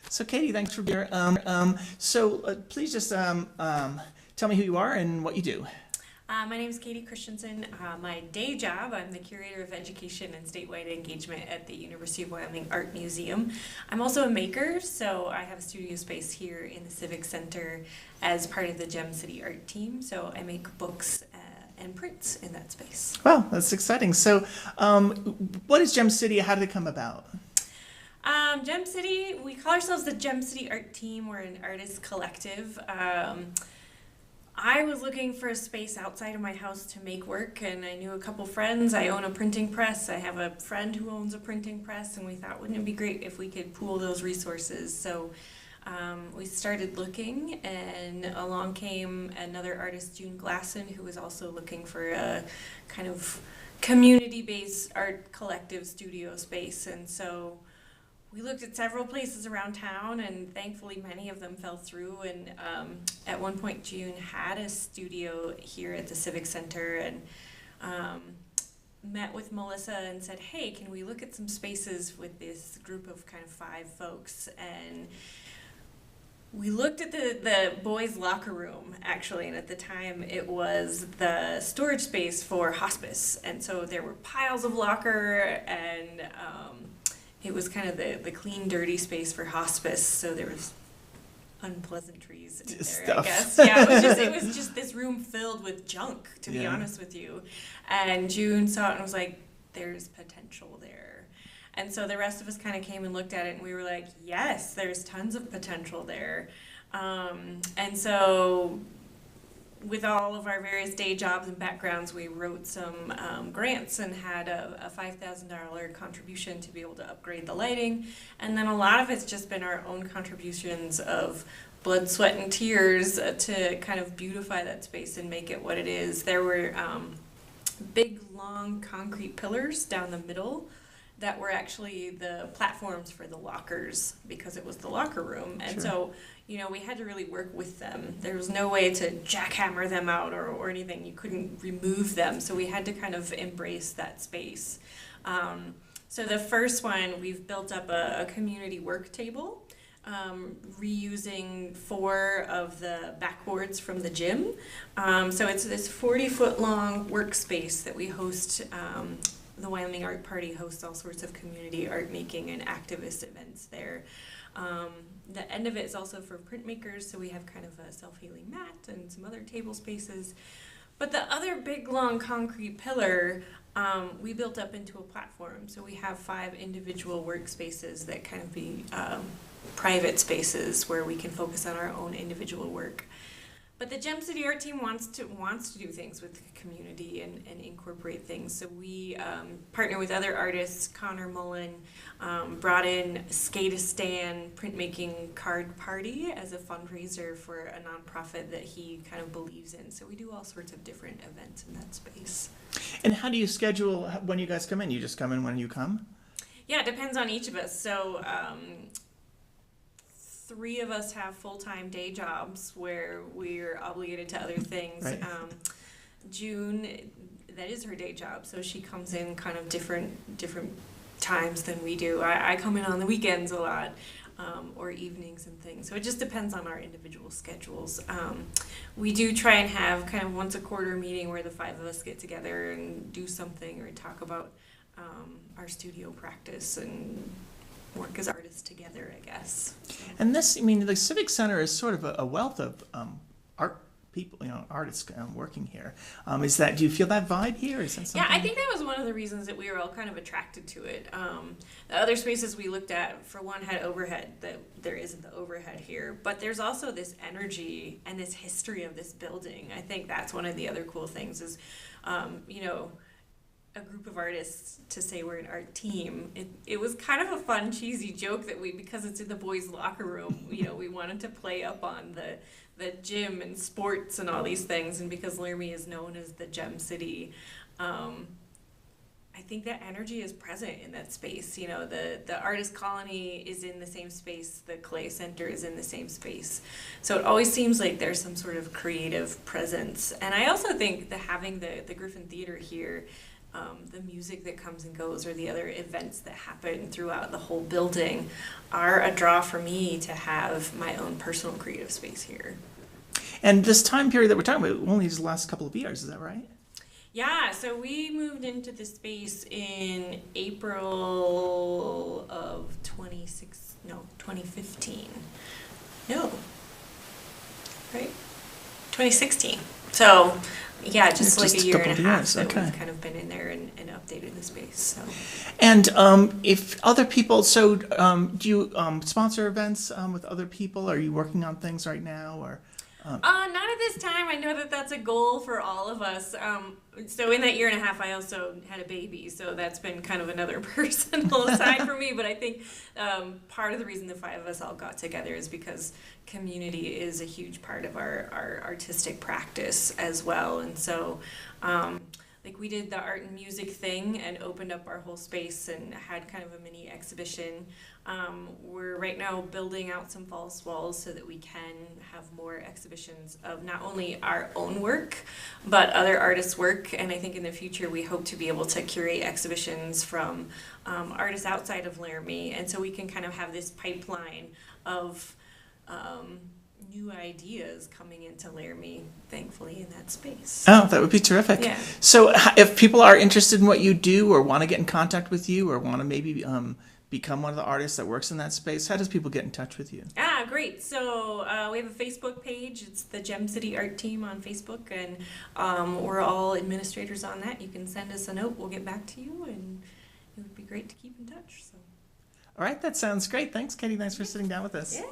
So, Katie, thanks for being here. Please just tell me who you are and what you do. My name is Katie Christensen. My day job, I'm the Curator of Education and Statewide Engagement at the University of Wyoming Art Museum. I'm also a maker, so I have a studio space here in the Civic Center as part of the Gem City Art team. So I make books and prints in that space. Wow, that's exciting. So, what is Gem City? How did it come about? Gem City, we call ourselves the Gem City Art Team. We're an artist collective. I was looking for a space outside of my house to make work, and I knew a couple friends. I own a printing press. I have a friend who owns a printing press, and we thought, wouldn't it be great if we could pool those resources? So we started looking, and along came another artist, June Glasson, who was also looking for a kind of community-based art collective studio space. And so we looked at several places around town, and thankfully many of them fell through. And at one point, June had a studio here at the Civic Center, and met with Melissa and said, hey, can we look at some spaces with this group of kind of 5 folks? And we looked at the boys' locker room, actually, and at the time it was the storage space for hospice. And so there were piles of locker, and it was kind of the clean, dirty space for hospice, so there was unpleasantries in there, Stuff. I guess. Yeah, it was just this room filled with junk, to be honest with you. And June saw it and was like, there's potential there. And so the rest of us kind of came and looked at it, and we were like, yes, there's tons of potential there. And so with all of our various day jobs and backgrounds, we wrote some grants and had a $5,000 contribution to be able to upgrade the lighting. And then a lot of it's just been our own contributions of blood, sweat, and tears to kind of beautify that space and make it what it is. There were big, long concrete pillars down the middle that were actually the platforms for the lockers, because it was the locker room. And so, we had to really work with them. There was no way to jackhammer them out or anything. You couldn't remove them. So we had to kind of embrace that space. So the first one, we've built up a community work table, reusing 4 of the backboards from the gym. So it's this 40-foot long workspace that we host. The Wyoming Art Party hosts all sorts of community art making and activist events there. The end of it is also for printmakers, so we have kind of a self-healing mat and some other table spaces. But the other big, long concrete pillar, we built up into a platform. So we have 5 individual workspaces that kind of be private spaces where we can focus on our own individual work. But the Gem City Art Team wants to do things with the community and incorporate things. So we partner with other artists. Connor Mullen brought in Skateistan printmaking card party as a fundraiser for a nonprofit that he kind of believes in. So we do all sorts of different events in that space. And how do you schedule when you guys come in? You just come in when you come? Yeah, it depends on each of us. So 3 of us have full-time day jobs where we're obligated to other things. Right. June, that is her day job, so she comes in kind of different times than we do. I come in on the weekends a lot, or evenings and things. So it just depends on our individual schedules. We do try and have kind of once a quarter meeting where the 5 of us get together and do something or talk about our studio practice and work as artists together, I guess. And this, the Civic Center is sort of a wealth of art people, artists working here. Do you feel that vibe here? Is that something? Yeah, I think that was one of the reasons that we were all kind of attracted to it. The other spaces we looked at, for one, had overhead. That there isn't the overhead here, but there's also this energy and this history of this building. I think that's one of the other cool things is, a group of artists to say we're an art team. It was kind of a fun, cheesy joke that because it's in the boys' locker room, we wanted to play up on the gym and sports and all these things, and because Laramie is known as the Gem City, I think that energy is present in that space. The artist colony is in the same space, the Clay Center is in the same space. So it always seems like there's some sort of creative presence. And I also think that having the Griffin Theater here the music that comes and goes or the other events that happen throughout the whole building are a draw for me to have my own personal creative space here. And this time period that we're talking about only the last couple of years, is that right? Yeah, so we moved into the space in April of 2015. No, right? 2016. So, yeah, just like a year and a half that we've kind of been in there and updated the space. So. And if other people, so do you sponsor events with other people? Are you working on things right now, or? Not at this time. I know that that's a goal for all of us. So in that year and a half, I also had a baby, so that's been kind of another personal side for me. But I think part of the reason the five of us all got together is because community is a huge part of our artistic practice as well. And so like we did the art and music thing and opened up our whole space and had kind of a mini exhibition. We're right now building out some false walls so that we can have more exhibitions of not only our own work, but other artists' work. And I think in the future we hope to be able to curate exhibitions from artists outside of Laramie. And so we can kind of have this pipeline of new ideas coming into Laramie, thankfully, in that space. Oh, that would be terrific. Yeah. So if people are interested in what you do or want to get in contact with you or want to maybe become one of the artists that works in that space, how does people get in touch with you? Great. So we have a Facebook page. It's the Gem City Art Team on Facebook, and we're all administrators on that. You can send us a note. We'll get back to you, and it would be great to keep in touch. So. All right, that sounds great. Thanks, Katie. Thanks for sitting down with us. Yeah.